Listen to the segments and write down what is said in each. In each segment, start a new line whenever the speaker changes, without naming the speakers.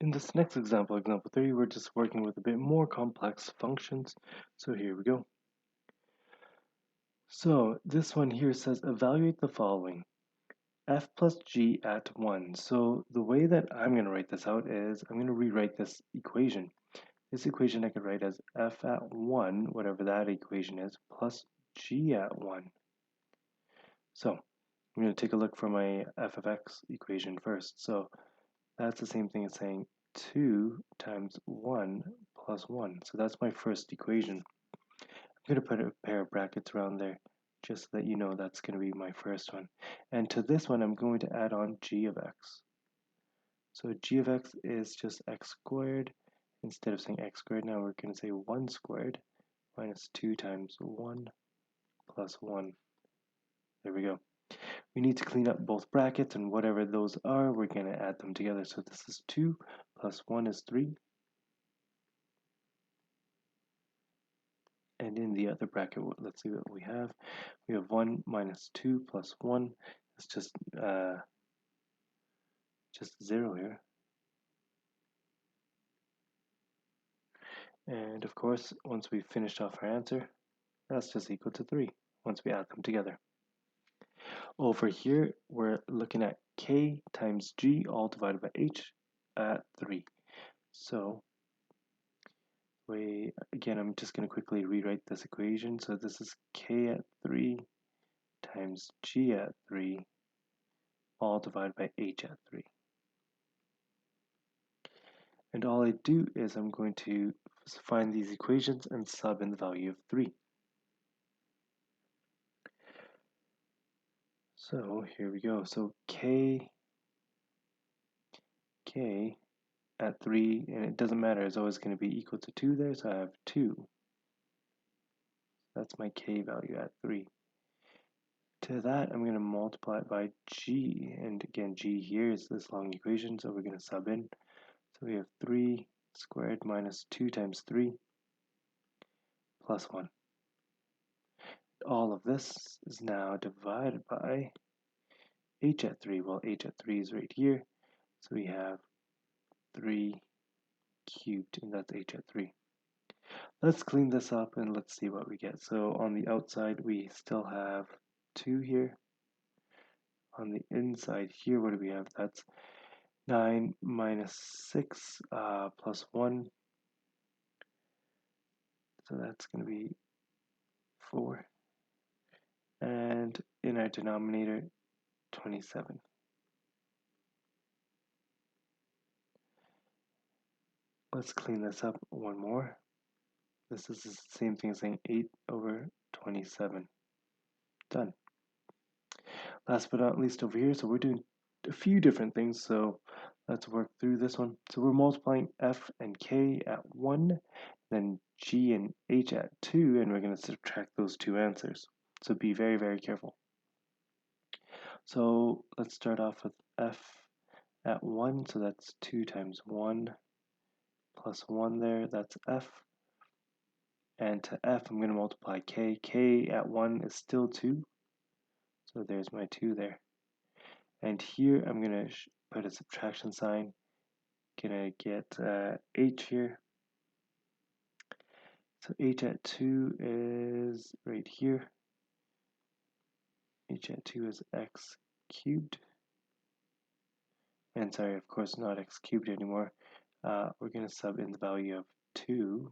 In this next example, example 3, we're just working with a bit more complex functions. So here we go. So this one here says evaluate the following. F plus g at 1. So the way that I'm going to write this out is I'm going to rewrite this equation. This equation I could write as f at 1, whatever that equation is, plus g at 1. So I'm going to take a look for my f of x equation first. So that's the same thing as saying 2 times 1 plus 1. So that's my first equation. I'm going to put a pair of brackets around there just so that you know that's going to be my first one. And to this one, I'm going to add on g of x. So g of x is just x squared. Instead of saying x squared, now we're going to say 1 squared minus 2 times 1 plus 1. There we go. We need to clean up both brackets, and whatever those are, we're going to add them together. So this is 2 plus 1 is 3. And in the other bracket, let's see what we have. We have 1 minus 2 plus 1. It's just 0 here. And of course, once we've finished off our answer, that's just equal to 3 once we add them together. Over here, we're looking at k times g all divided by h at 3. So again, I'm just going to quickly rewrite this equation. So this is k at 3 times g at 3 all divided by h at 3. And all I do is I'm going to find these equations and sub in the value of 3. So here we go. So k at 3, and it doesn't matter, it's always going to be equal to 2 there, so I have 2. That's my k value at 3. To that, I'm going to multiply it by g, and again, g here is this long equation, so we're going to sub in. So we have 3 squared minus 2 times 3 plus 1. All of this is now divided by h at 3. Well, h at 3 is right here, so we have 3 cubed, and that's h at 3. Let's clean this up and let's see what we get. So on the outside, we still have 2 here. On the inside here, what do we have? That's 9 minus 6 plus 1. So that's going to be 4. And in our denominator, 27. Let's clean this up one more. This is the same thing as saying 8 over 27. Done. Last but not least over here, so we're doing a few different things, so let's work through this one. So we're multiplying f and k at 1, then g and h at 2, and we're going to subtract those two answers. So be very, very careful. So let's start off with f at 1, so that's 2 times 1 plus 1 there, that's f. And to f, I'm going to multiply k. K at 1 is still 2, so there's my 2 there. And here I'm going to put a subtraction sign. Gonna get h here. So h at 2 is right here. H at 2 is x cubed. And sorry, of course, not x cubed anymore. We're going to sub in the value of 2.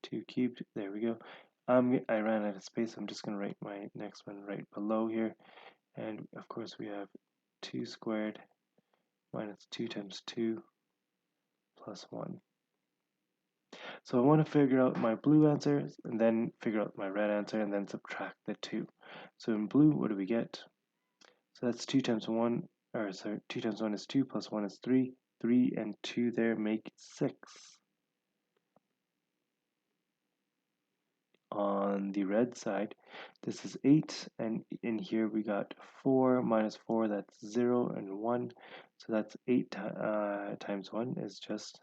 Two cubed, there we go. I ran out of space, so I'm just going to write my next one right below here. And of course, we have 2 squared minus 2 times 2 plus 1. So I want to figure out my blue answer, and then figure out my red answer, and then subtract the 2. So in blue, what do we get? So that's 2 times 1, or sorry, 2 times 1 is 2, plus 1 is 3. 3 and 2 there make 6. On the red side, this is 8, and in here we got 4 minus 4, that's 0 and 1. So that's 8 times 1 is just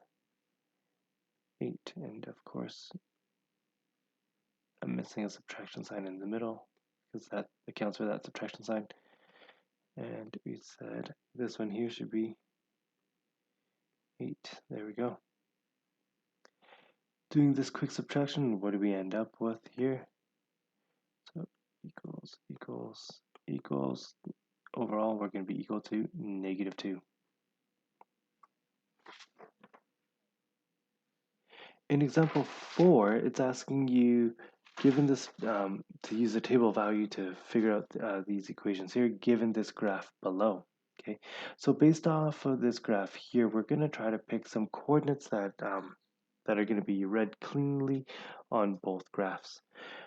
8. And of course, I'm missing a subtraction sign in the middle because that accounts for that subtraction sign. And we said this one here should be 8. There we go. Doing this quick subtraction, what do we end up with here? So equals. Overall, we're going to be equal to -2. In example 4, it's asking you, given this, to use a table value to figure out these equations here, given this graph below. Okay, so based off of this graph here, we're going to try to pick some coordinates that that are going to be read cleanly on both graphs.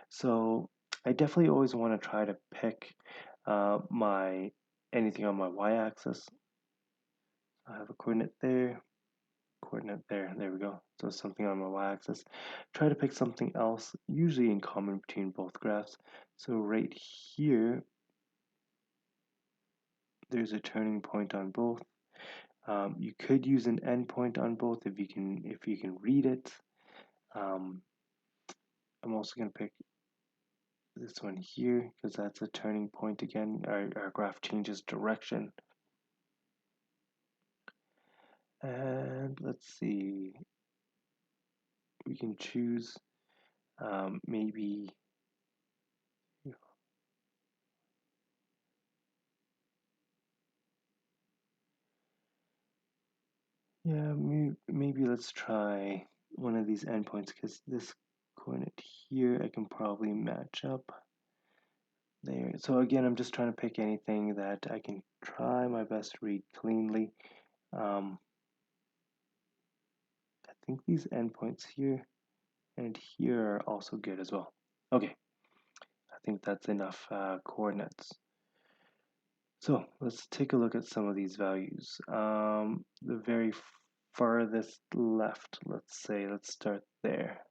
So I definitely always want to try to pick my anything on my y-axis. I have a coordinate there, coordinate there. There we go. So something on my y-axis. Try to pick something else, usually in common between both graphs. So right here, there's a turning point on both. You could use an endpoint on both if you can read it. I'm also going to pick this one here because that's a turning point again. Our graph changes direction. And let's see, we can choose maybe yeah, maybe let's try one of these endpoints because this coordinate here I can probably match up there. So again, I'm just trying to pick anything that I can try my best to read cleanly. I think these endpoints here and here are also good as well. Okay, I think that's enough coordinates. So let's take a look at some of these values. The very farthest left, let's start there.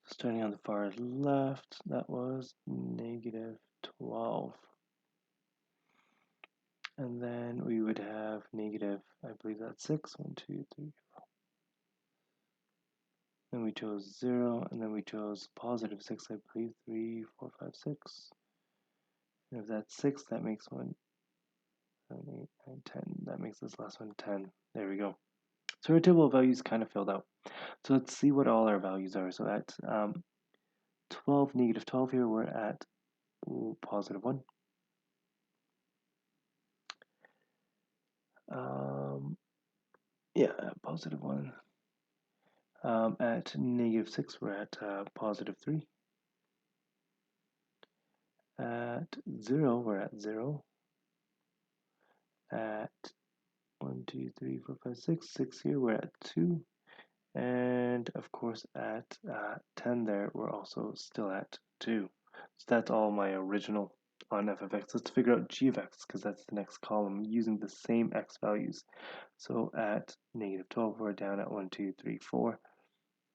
Starting on the far left, that was -12. And then we would have negative, I believe that's 6. 1, 2, 3, 4. Then we chose 0, and then we chose +6, I believe, 3, 4, 5, 6. And if that's 6, that makes 1, 7, 8, 9, 10. That makes this last one 10. There we go. So our table of values kind of filled out. So let's see what all our values are. So at 12, -12 here, we're at +1. Yeah, +1. At -6, we're at +3. At 0, we're at 0. At 1, 2, 3, 4, 5, 6, 6 here, we're at 2. And of course, at 10 there, we're also still at 2. So that's all my original on f of x. Let's figure out g of x, because that's the next column, using the same x values. So at -12, we're down at 1, 2, 3, 4.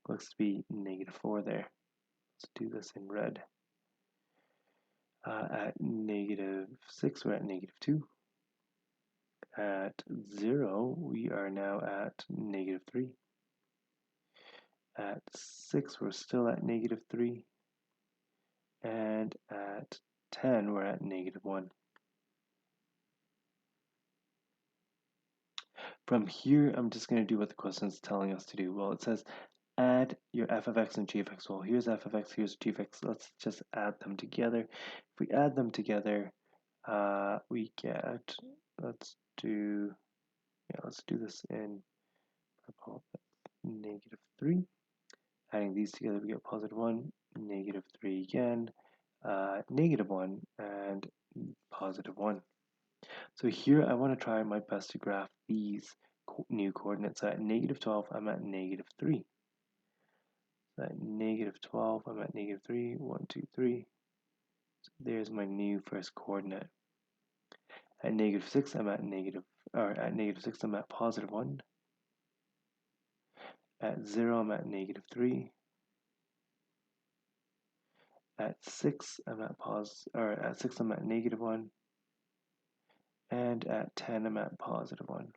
Looks to be -4 there. Let's do this in red. At -6, we're at -2. At 0, we are now at -3. At 6, we're still at -3. And at 10, we're at -1. From here, I'm just going to do what the question is telling us to do. Well, it says add your f of x and g of x. Well, here's f of x, here's g of x. Let's just add them together. If we add them together, we get, let's do this in -3. Adding these together, we get +1, -3 again, -1, and +1. So here I want to try my best to graph these new coordinates. At -12, I'm at -3. At -12, I'm at -3. 1, 2, 3. So there's my new first coordinate. At -6, I'm at -6, I'm at +1. At 0, I'm at -3. At 6, I'm at -1. And at 10, I'm at +1.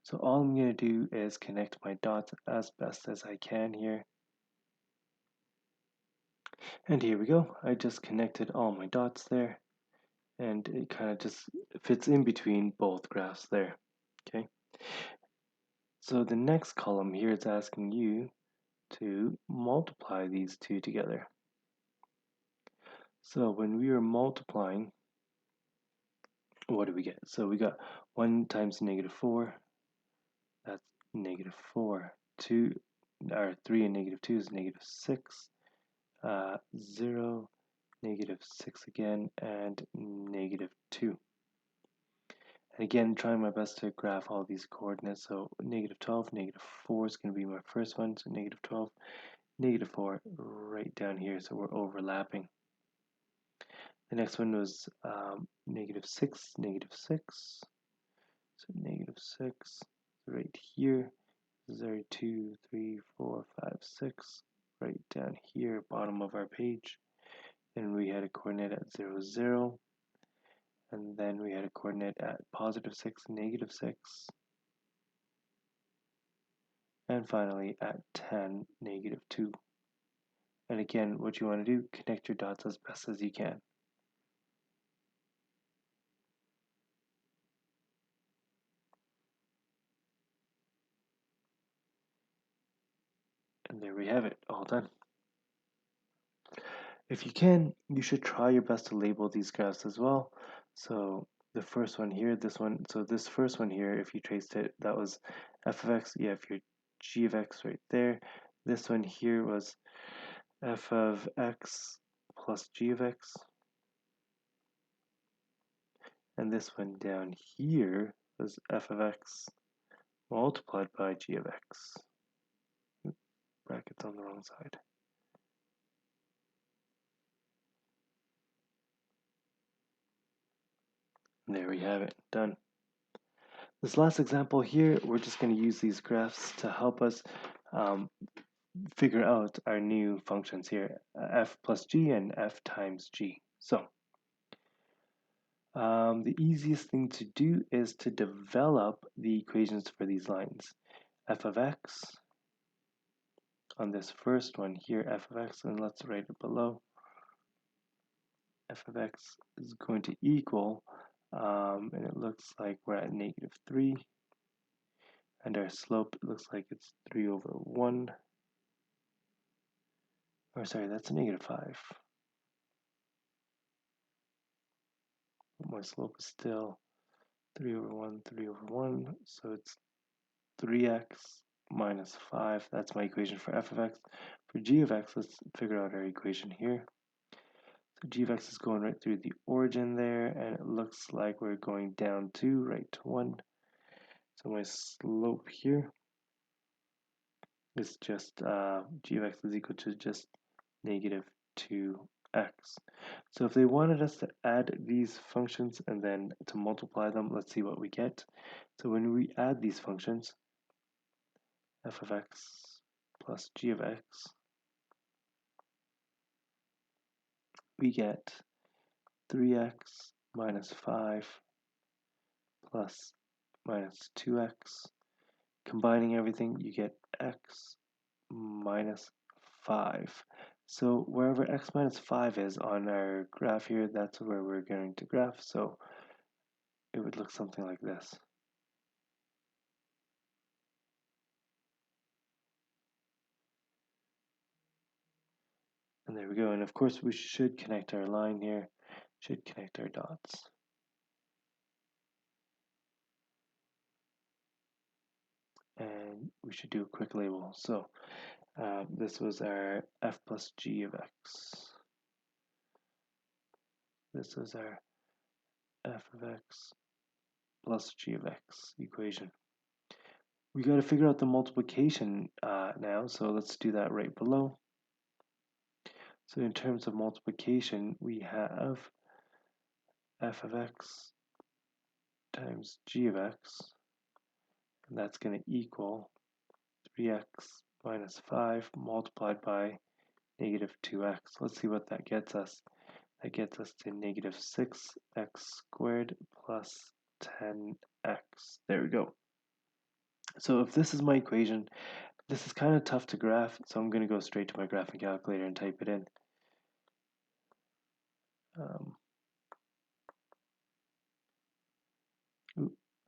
So all I'm going to do is connect my dots as best as I can here. And here we go. I just connected all my dots there, and it kind of just fits in between both graphs there. Okay. So the next column here is asking you to multiply these two together. So when we are multiplying, what do we get? So we got 1 times -4, that's -4. 2, or 3 and -2 is -6. 0, -6 again, and -2. And again, trying my best to graph all these coordinates. So -12, -4 is going to be my first one. So -12, -4 right down here. So we're overlapping. The next one was -6, -6. So -6 right here. 0, 2, 3, 4, 5, 6. Right down here, bottom of our page. Then we had a coordinate at 0, 0. And then we had a coordinate at +6, -6. And finally at 10, -2. And again, what you want to do, connect your dots as best as you can. And there we have it, all done. If you can, you should try your best to label these graphs as well. So the first one here, this one, so this first one here, if you traced it, that was f of x, you have your g of x right there. This one here was f of x plus g of x. And this one down here was f of x multiplied by g of x. Oops, brackets on the wrong side. And there we have it, done. This last example here, we're just going to use these graphs to help us figure out our new functions here, f plus g and f times g. So the easiest thing to do is to develop the equations for these lines. F of x on this first one here, f of x, and let's write it below. F of x is going to equal, and it looks like we're at -3, and our slope looks like it's 3 over 1. Or sorry, that's -5. My slope is still 3 over 1, 3 over 1, so it's 3x minus 5. That's my equation for f of x. For g of x, let's figure out our equation here. So g of x is going right through the origin there, and it looks like we're going down 2, right to 1. So my slope here is just g of x is equal to just -2x. So if they wanted us to add these functions and then to multiply them, let's see what we get. So when we add these functions, f of x plus g of x, we get 3x minus 5 plus minus 2x. Combining everything, you get x minus 5. So wherever x minus 5 is on our graph here, that's where we're going to graph. So it would look something like this. And there we go. And of course, we should connect our line here, should connect our dots. And we should do a quick label. So this was our f plus g of x. This is our f of x plus g of x equation. We got to figure out the multiplication now, so let's do that right below. So in terms of multiplication, we have f of x times g of x, and that's going to equal 3x minus 5 multiplied by -2x. Let's see what that gets us. That gets us to -6x squared plus 10x. There we go. So if this is my equation, this is kind of tough to graph, so I'm going to go straight to my graphing calculator and type it in.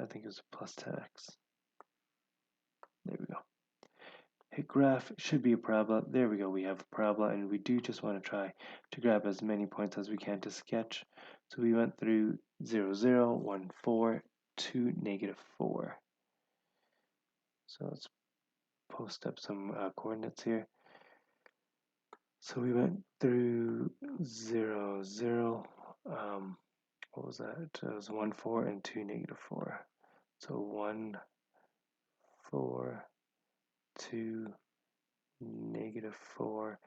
think it was plus 10x. There we go. Hit graph, should be a parabola. There we go, we have a parabola, and we do just want to try to grab as many points as we can to sketch. So we went through 0, 0, 1, 4, 2, negative 4. So let's post up some coordinates here. So we went through 0, 0, what was that? It was 1, 4, and 2, negative 4. So 1, 4, 2, negative 4,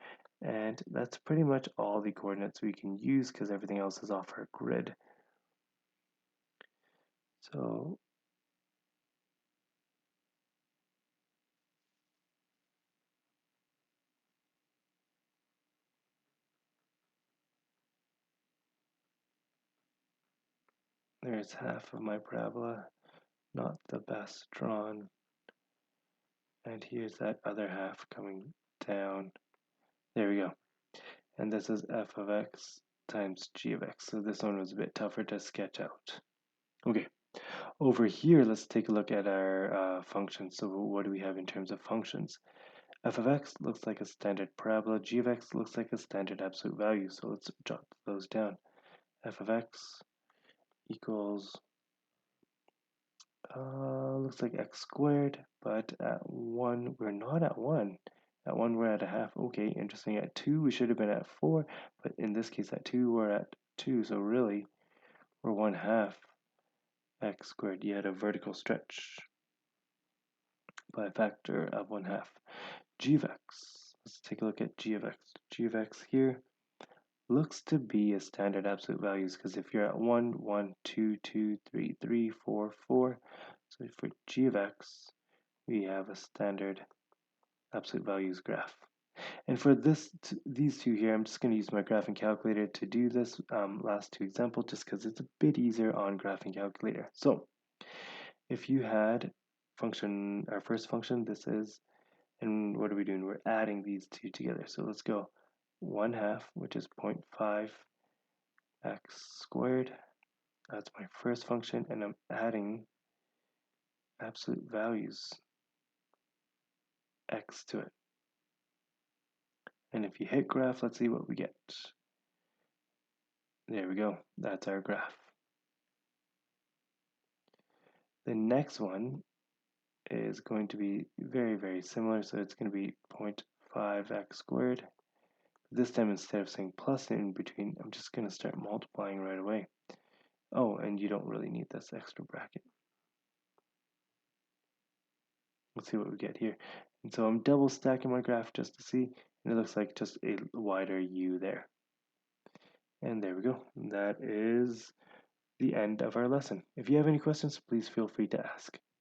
and that's pretty much all the coordinates we can use because everything else is off our grid. So there's half of my parabola, not the best drawn, and here's that other half coming down. There we go. And this is f of x times g of x. So this one was a bit tougher to sketch out. Okay, over here, let's take a look at our functions. So what do we have in terms of functions? F of x looks like a standard parabola. G of x looks like a standard absolute value. So let's jot those down. F of x equals, looks like x squared, but at 1, we're not at 1. At 1, we're at a half. Okay, interesting. At 2, we should have been at 4, but in this case, at 2, we're at 2. So really, we're 1 half x squared. You had a vertical stretch by a factor of 1 half. G of x. Let's take a look at g of x. G of x here looks to be a standard absolute values because if you're at 1, 1, 2, 2, 3, 3, 4, 4, so for g of x, we have a standard absolute values graph. And for these two here, I'm just going to use my graphing calculator to do this last two example just because it's a bit easier on graphing calculator. So if you had function, our first function, this is, and what are we doing? We're adding these two together. So let's go 1 half, which is 0.5 x squared. That's my first function, and I'm adding absolute values x to it. And if you hit graph, let's see what we get. There we go. That's our graph. The next one is going to be very, very similar. So it's going to be 0.5x squared. This time, instead of saying plus in between, I'm just going to start multiplying right away. Oh, and you don't really need this extra bracket. Let's see what we get here. And so I'm double stacking my graph just to see, and it looks like just a wider U there. And there we go. That is the end of our lesson. If you have any questions, please feel free to ask.